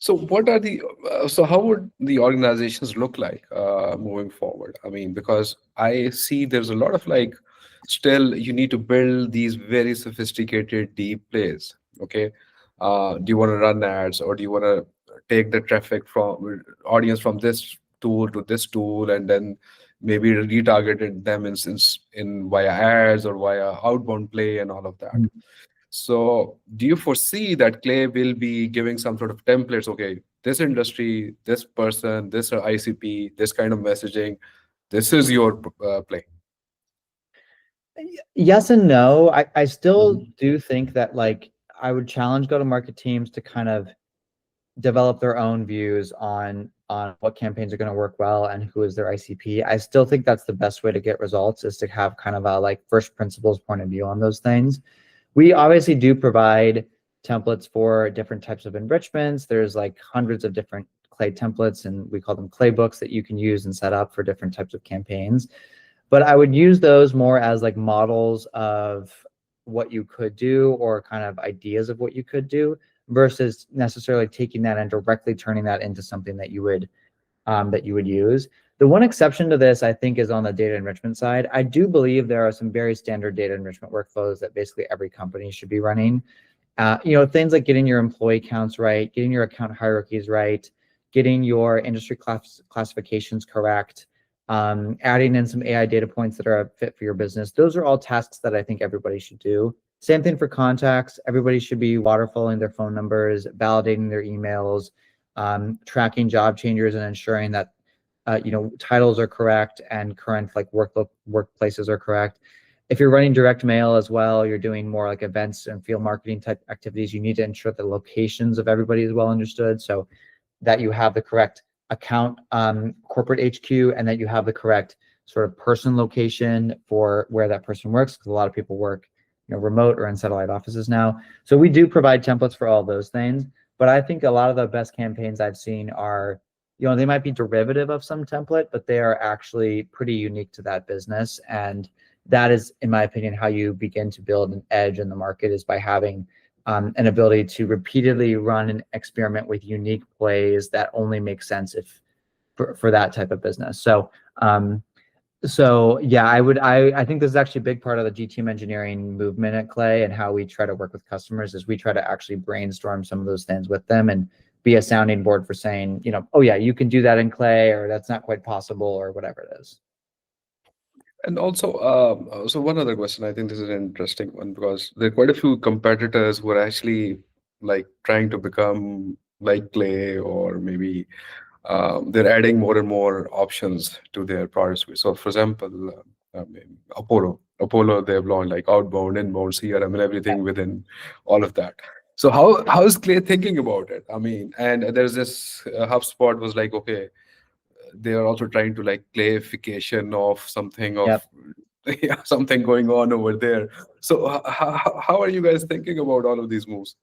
So what are the so how would the organizations look like moving forward? I mean, because I see there's a lot of like still you need to build these very sophisticated deep plays. Okay, do you want to run ads or do you want to take the traffic from audience from this tool to this tool and then maybe retargeted them in via ads or via outbound play and all of that. So, do you foresee that Clay will be giving some sort of templates? Okay, this industry, this person, this ICP, this kind of messaging, this is your play. Yes and no. I still Mhm. do think that like I would challenge go-to-market teams to kind of develop their own views on what campaigns are going to work well and who is their ICP. I still think that's the best way to get results, is to have kind of a like first principles point of view on those things. We obviously do provide templates for different types of enrichments. There's like hundreds of different Clay templates, and we call them Clay books, that you can use and set up for different types of campaigns. But I would use those more as like models of what you could do, or kind of ideas of what you could do, versus necessarily taking that and directly turning that into something that you would use. The one exception to this, I think, is on the data enrichment side. I do believe there are some very standard data enrichment workflows that basically every company should be running. Things like getting your employee counts right, getting your account hierarchies right, getting your industry classifications correct, adding in some AI data points that are a fit for your business. Those are all tasks that I think everybody should do. Same thing for contacts. Everybody should be waterfalling their phone numbers, validating their emails, tracking job changers, and ensuring that titles are correct and current like workplaces are correct. If you're running direct mail as well, you're doing more like events and field marketing type activities, you need to ensure the locations of everybody is well understood, so that you have the correct account corporate HQ, and that you have the correct sort of person location for where that person works, because a lot of people work remote or in satellite offices now. So we do provide templates for all those things, but I think a lot of the best campaigns I've seen are, they might be derivative of some template, but they are actually pretty unique to that business. And that is, in my opinion, how you begin to build an edge in the market, is by having an ability to repeatedly run an experiment with unique plays that only make sense for that type of business. So yeah, I think this is actually a big part of the GTM engineering movement at Clay, and how we try to work with customers, is we try to actually brainstorm some of those things with them and be a sounding board for saying, oh yeah, you can do that in Clay, or that's not quite possible, or whatever it is. And also, so one other question, I think this is an interesting one because there are quite a few competitors who are actually like trying to become like Clay, or maybe they're adding more and more options to their product suite. So, for example, I mean, Apollo, they've launched like outbound, inbound, CRM, and everything within all of that. So, how is Clay thinking about it? I mean, and there's this HubSpot was like, okay, they are also trying to like clayification of something of Yep. yeah, something going on over there. So, how are you guys thinking about all of these moves?